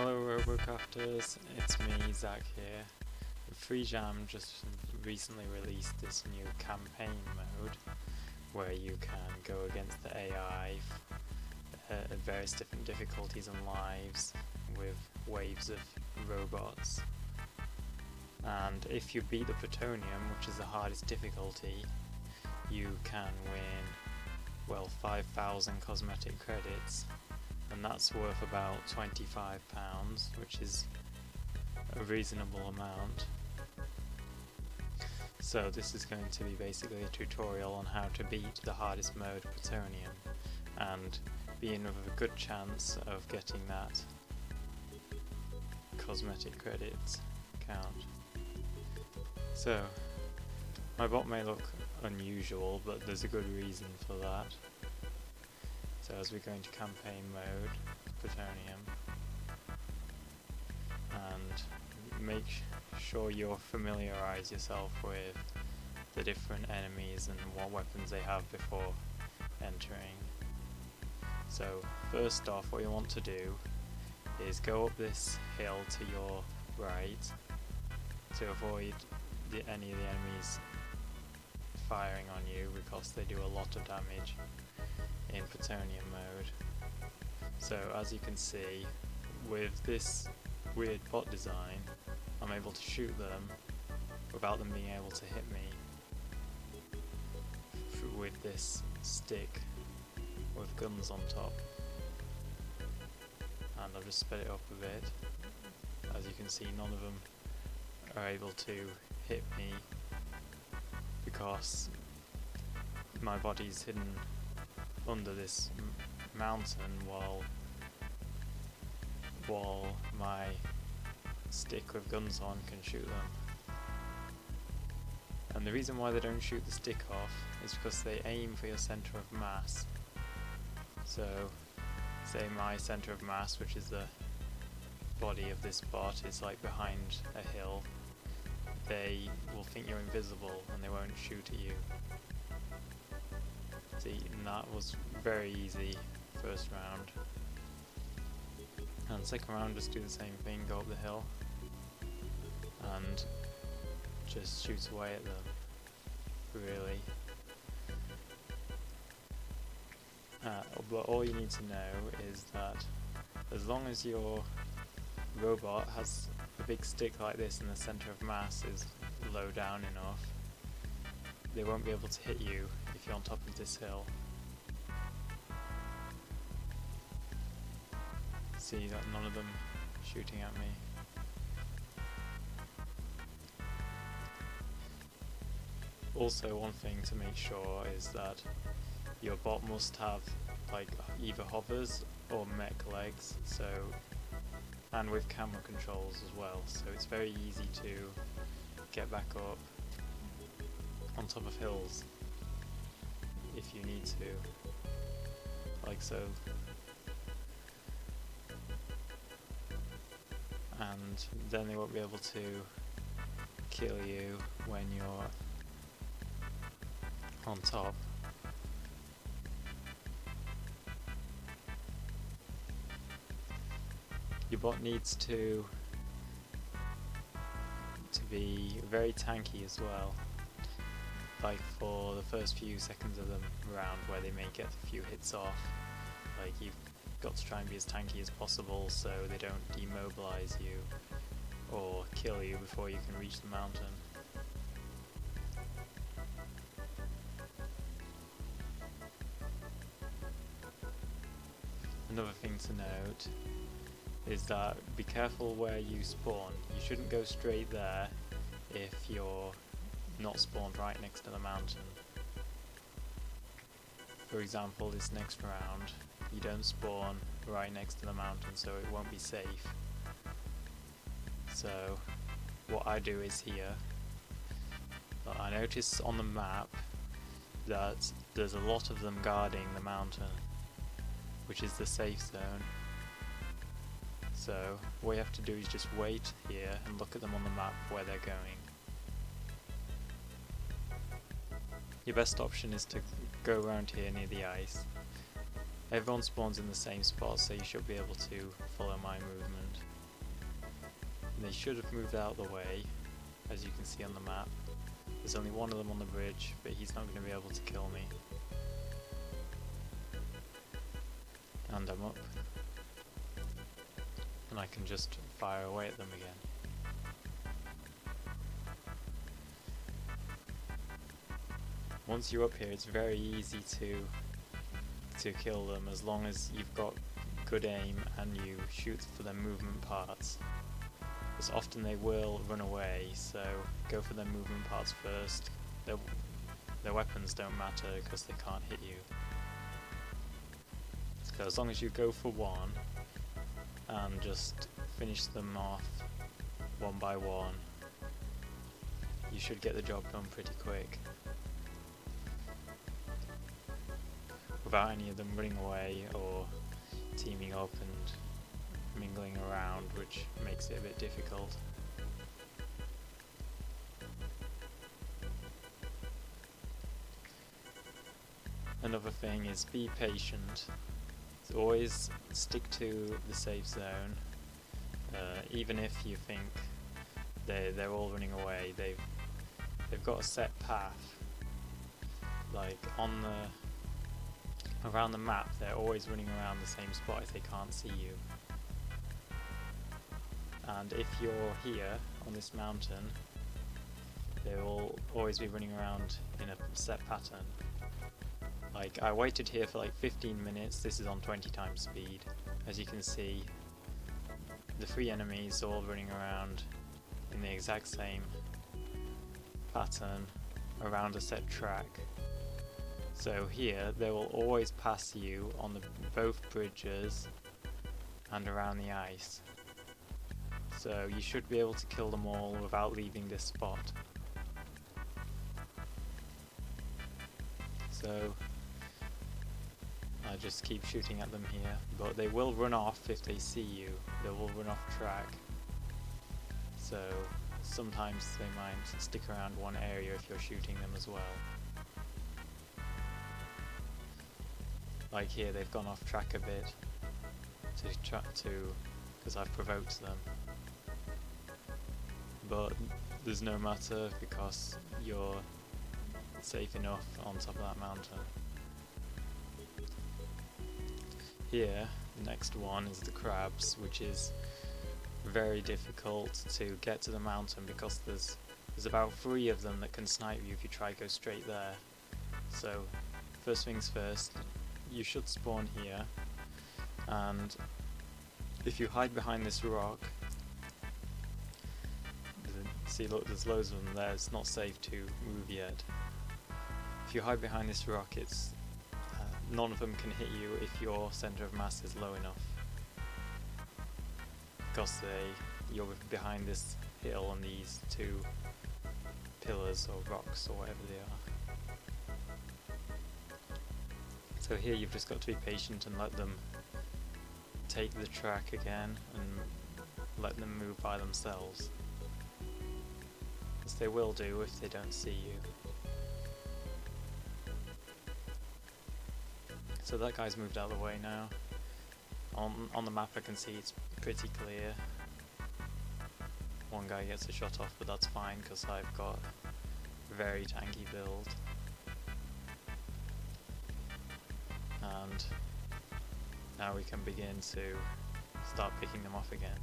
Hello Robocrafters, it's me Zach here. FreeJam just recently released this new campaign mode where you can go against the AI at various different difficulties and lives with waves of robots. And if you beat the Protonium, which is the hardest difficulty, you can win, well, 5,000 cosmetic credits. And that's worth about £25, which is a reasonable amount. So this is going to be basically a tutorial on how to beat the hardest mode, Protonium, and be in with a good chance of getting that cosmetic credits count. So, my bot may look unusual, but there's a good reason for that. So as we go into campaign mode, Protonium, and make sure you familiarise yourself with the different enemies and what weapons they have before entering. So first off, what you want to do is go up this hill to your right to avoid any of the enemies firing on you, because they do a lot of damage in Protonium mode. So as you can see, with this weird bot design, I'm able to shoot them without them being able to hit me with this stick with guns on top. And I've just sped it up a bit. As you can see, none of them are able to hit me because my body's hidden under this mountain while my stick with guns on can shoot them. And the reason why they don't shoot the stick off is because they aim for your center of mass. So say my center of mass, which is the body of this bot, is like behind a hill, they will think you're invisible and they won't shoot at you. See, and that was very easy first round. And second round, just do the same thing, go up the hill and just shoot away at them, really. But all you need to know is that as long as your robot has a big stick like this and the center of mass is low down enough, they won't be able to hit you if you're on top of this hill. See that none of them shooting at me. Also, one thing to make sure is that your bot must have like either hovers or mech legs, so, and with camera controls as well, so it's very easy to get back up on top of hills if you need to, like so. And then they won't be able to kill you when you're on top. Your bot needs to be very tanky as well, like for the first few seconds of the round where they may get a few hits off. Like, you've got to try and be as tanky as possible so they don't demobilize you or kill you before you can reach the mountain. Another thing to note is that be careful where you spawn. You shouldn't go straight there if you're not spawned right next to the mountain. For example, this next round, you don't spawn right next to the mountain, so it won't be safe. So what I do is here, I notice on the map that there's a lot of them guarding the mountain, which is the safe zone. So what you have to do is just wait here and look at them on the map where they're going. Your best option is to go around here near the ice Everyone spawns in the same spot, so you should be able to follow my movement. And they should have moved out of the way, as you can see on the map. There's only one of them on the bridge, but he's not going to be able to kill me. And I'm up. And I can just fire away at them again. Once you're up here, it's very easy to kill them as long as you've got good aim and you shoot for their movement parts. Because often they will run away, so go for their movement parts first. Their weapons don't matter because they can't hit you. So as long as you go for one and just finish them off one by one, you should get the job done pretty quick. Without any of them running away or teaming up and mingling around, which makes it a bit difficult. Another thing is be patient. Always stick to the safe zone, even if you think they're all running away. They've got a set path. Like around the map, they're always running around the same spot if they can't see you. And if you're here on this mountain, they will always be running around in a set pattern. Like, I waited here for like 15 minutes, this is on 20 times speed. As you can see, the 3 enemies all running around in the exact same pattern around a set track. So here, they will always pass you on both bridges and around the ice. So you should be able to kill them all without leaving this spot. So I just keep shooting at them here, but they will run off if they see you. They will run off track. So sometimes they might stick around one area if you're shooting them as well. Like here, they've gone off track a bit because I've provoked them. But there's no matter because you're safe enough on top of that mountain. Here, the next one is the crabs, which is very difficult to get to the mountain because there's about 3 of them that can snipe you if you try to go straight there. So first things first, you should spawn here, and if you hide behind this rock, see, look, there's loads of them there. It's not safe to move yet. If you hide behind this rock, it's none of them can hit you if your center of mass is low enough, because you're behind this hill and these 2 pillars or rocks or whatever they are. So here you've just got to be patient and let them take the track again and let them move by themselves, as they will do if they don't see you. So that guy's moved out of the way now. On the map I can see it's pretty clear. One guy gets a shot off, but that's fine because I've got a very tanky build. And now we can begin to start picking them off again.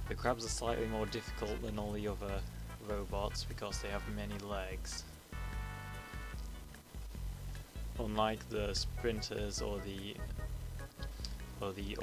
The crabs are slightly more difficult than all the other robots because they have many legs. Unlike the sprinters or the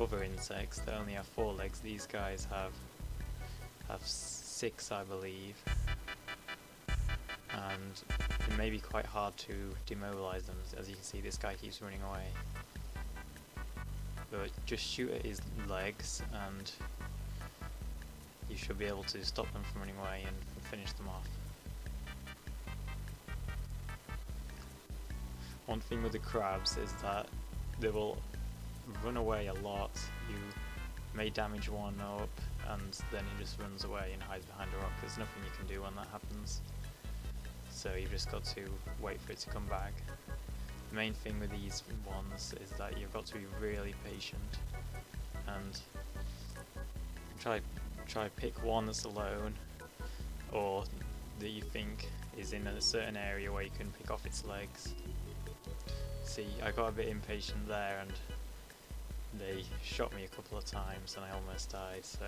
other insects that only have 4 legs, these guys have 6, I believe, and it may be quite hard to demobilize them. As you can see, this guy keeps running away. But just shoot at his legs and you should be able to stop them from running away and finish them off. One thing with the crabs is that they will run away a lot. You may damage one up and then he just runs away and hides behind a rock. There's nothing you can do when that happens. So you've just got to wait for it to come back. the main thing with these ones is that you've got to be really patient and try pick one that's alone, or that you think is in a certain area where you can pick off its legs. See, I got a bit impatient there and they shot me a couple of times and I almost died, so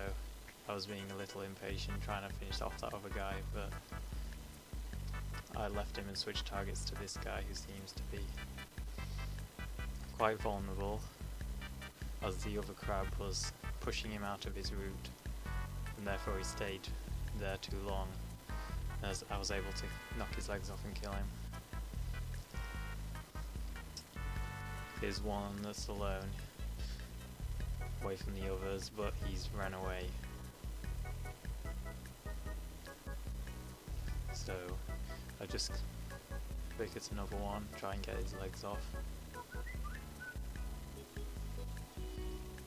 I was being a little impatient trying to finish off that other guy, but I left him and switched targets to this guy who seems to be quite vulnerable, as the other crab was pushing him out of his route, and therefore he stayed there too long, as I was able to knock his legs off and kill him. Here's one that's alone, away from the others, but he's ran away. So I just pick at another one, try and get his legs off.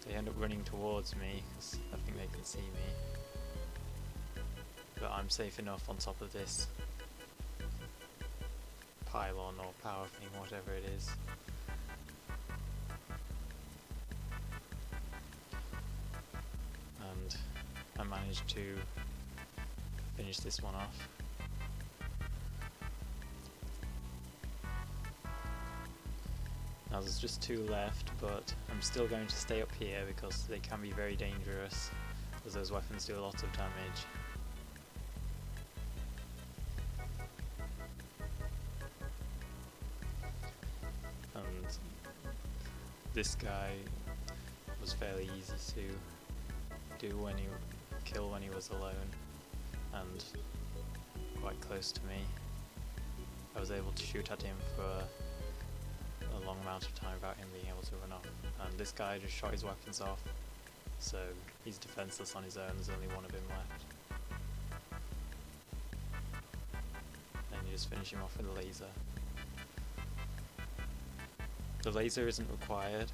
They end up running towards me because I think they can see me, but I'm safe enough on top of this pylon or power thing, whatever it is. And I managed to finish this one off. Now there's just two left, but I'm still going to stay up here because they can be very dangerous, as those weapons do a lot of damage. And this guy was fairly easy to kill when he was alone, and quite close to me. I was able to shoot at him for a long amount of time without him being able to run off. And this guy just shot his weapons off, so he's defenseless on his own. There's only one of him left. And you just finish him off with a laser. The laser isn't required.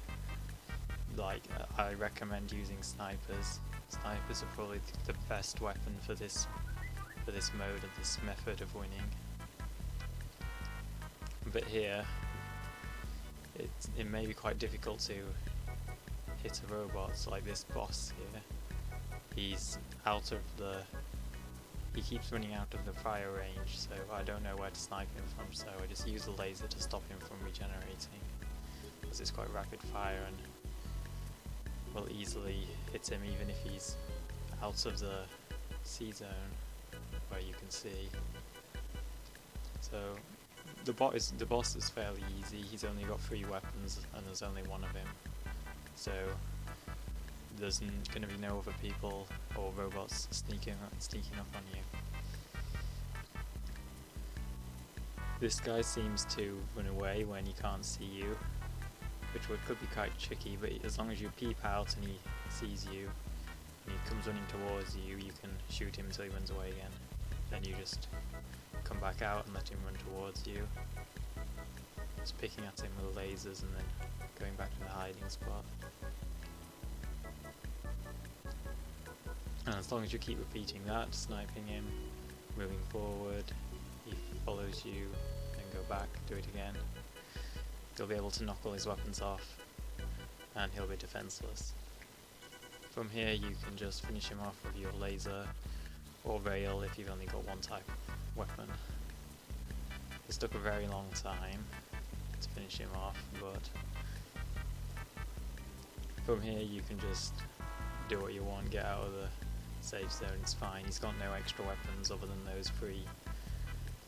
Like, I recommend using snipers. Snipers are probably the best weapon for this mode and this method of winning. But here, it may be quite difficult to hit a robot, so like this boss here. He's out of he keeps running out of the fire range, so I don't know where to snipe him from, so I just use a laser to stop him from regenerating, because it's quite rapid fire and will easily hit him even if he's out of the C zone where you can see. So the boss is fairly easy. He's only got 3 weapons and there's only one of him, so there's going to be no other people or robots sneaking up on you. This guy seems to run away when he can't see you, which could be quite tricky, but as long as you peep out and he sees you and he comes running towards you, you can shoot him until he runs away again. Then you just come back out and let him run towards you. Just picking at him with lasers and then going back to the hiding spot. And as long as you keep repeating that, sniping him, moving forward, he follows you, then go back, do it again, you'll be able to knock all his weapons off and he'll be defenseless. From here you can just finish him off with your laser or rail if you've only got one type of weapon. It took a very long time to finish him off, but from here you can just do what you want, get out of the safe zone, it's fine. He's got no extra weapons other than those 3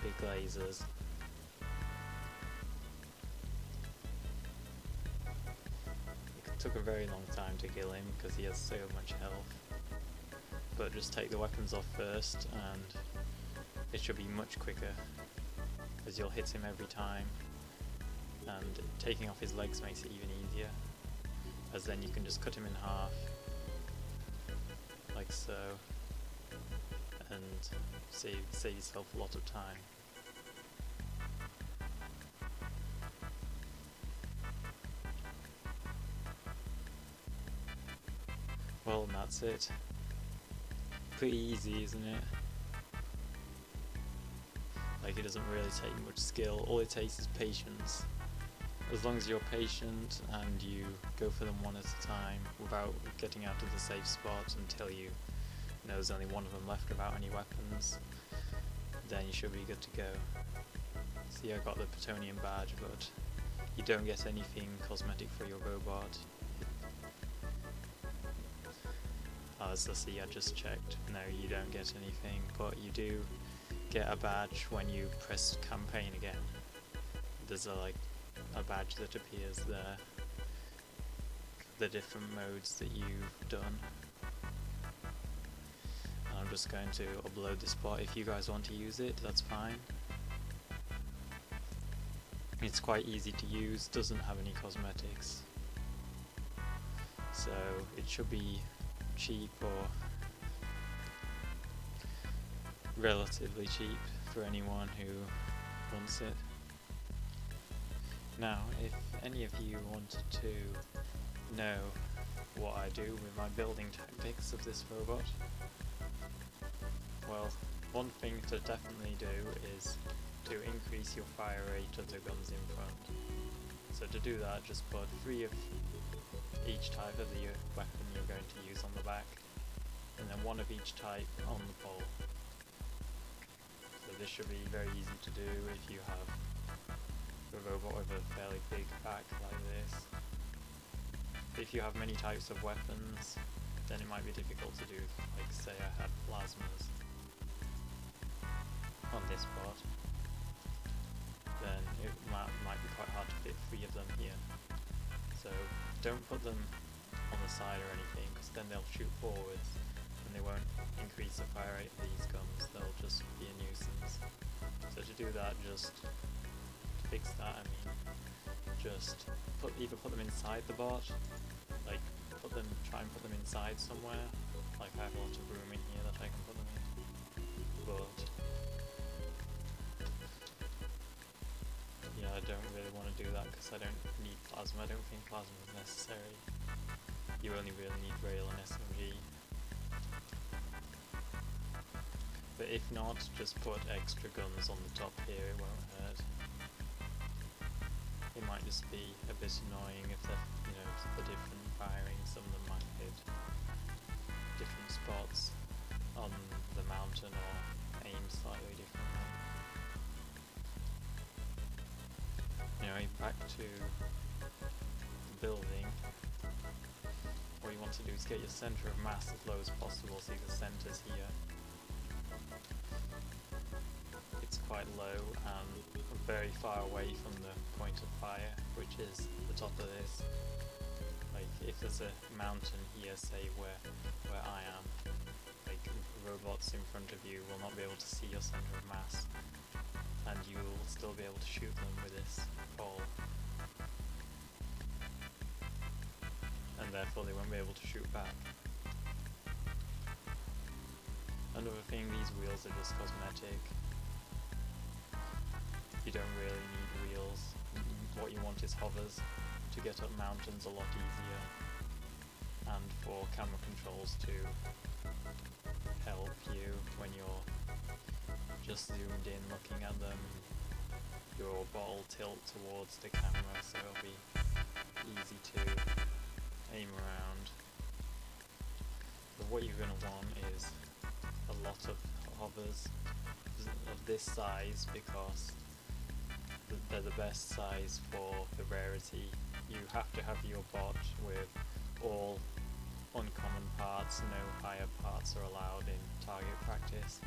big lasers. It took a very long time to kill him because he has so much health, but just take the weapons off first and it should be much quicker, as you'll hit him every time, and taking off his legs makes it even easier, as then you can just cut him in half like so and save yourself a lot of time. Well, and that's it. Pretty easy, isn't it? Like, it doesn't really take much skill, all it takes is patience as long as you're patient and you go for them one at a time without getting out of the safe spot until you know there's only one of them left without any weapons, then you should be good to go. See, I got the Protonium badge, but you don't get anything cosmetic for your robot. As I see, I just checked. No, you don't get anything, but you do get a badge when you press campaign again. There's a badge that appears there for the different modes that you've done. I'm just going to upload this bot. If you guys want to use it, that's fine. It's quite easy to use, doesn't have any cosmetics, so it should be cheap or relatively cheap for anyone who wants it. Now, if any of you wanted to know what I do with my building tactics of this robot, well, one thing to definitely do is to increase your fire rate of the guns in front. So to do that, just put 3 of each type of the weapon you're going to use on the back, and then 1 of each type on the pole. So this should be very easy to do if you have a robot with a fairly big back like this. If you have many types of weapons, then it might be difficult to do, like say I had plasmas on this part, then it might be quite hard to fit 3 of them here. So don't put them on the side or anything, because then they'll shoot forwards and they won't increase the fire rate of these guns, they'll just be a nuisance. So to do that, just to fix that, I mean, just either put them inside the bot, like try and put them inside somewhere, like I have a lot of room in here that I can put them in, but yeah, I don't really want to do that because I don't need plasma. I don't think plasma is necessary. You only really need rail and SMG. But if not, just put extra guns on the top here, it won't hurt. It might just be a bit annoying if they're, the different firing. Some of them might hit different spots on the mountain or aim slightly differently. Anyway, back to the building. What you want to do is get your centre of mass as low as possible. See the centre's here. It's quite low and very far away from the point of fire, which is the top of this. Like if there's a mountain here, say where I am, like robots in front of you will not be able to see your centre of mass, and you will still be able to shoot them with this pole, and therefore they won't be able to shoot back. Another thing, these wheels are just cosmetic. You don't really need wheels. What you want is hovers to get up mountains a lot easier, and for camera controls to help you when you're just zoomed in looking at them. Your bot will tilt towards the camera, so it'll be easy to aim around. But what you're going to want is a lot of hovers of this size, because they're the best size for the rarity. You have to have your bot with all uncommon parts, no higher parts are allowed in target practice.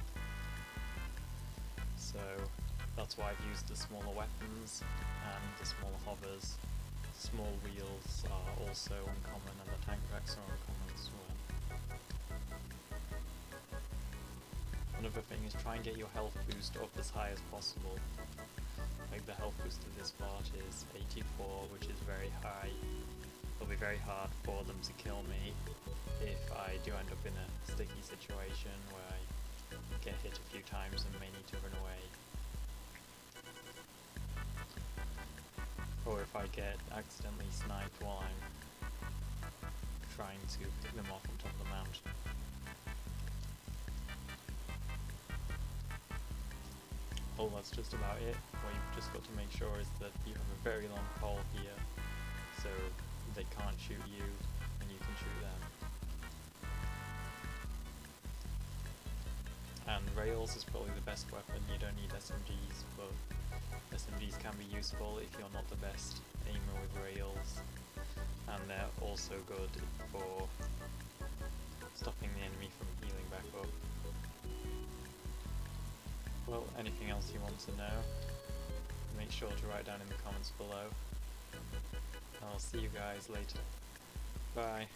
So that's why I've used the smaller weapons and the smaller hovers. Small wheels are also uncommon, and the tank racks are uncommon as well. Another thing is try and get your health boost up as high as possible. Like the health boost of this bot is 84, which is very high. It'll be very hard for them to kill me if I do end up in a sticky situation where I get hit a few times and may need to run away. Or if I get accidentally sniped while I'm trying to pick them off on top of the mountain. well, that's just about it. What you've just got to make sure is that you have a very long pole here, so they can't shoot you and you can shoot them. And rails is probably the best weapon. You don't need SMGs, but SMGs can be useful if you're not the best aimer with rails, and they're also good for stopping the enemy from healing back up. Well, anything else you want to know, make sure to write down in the comments below. I'll see you guys later. Bye.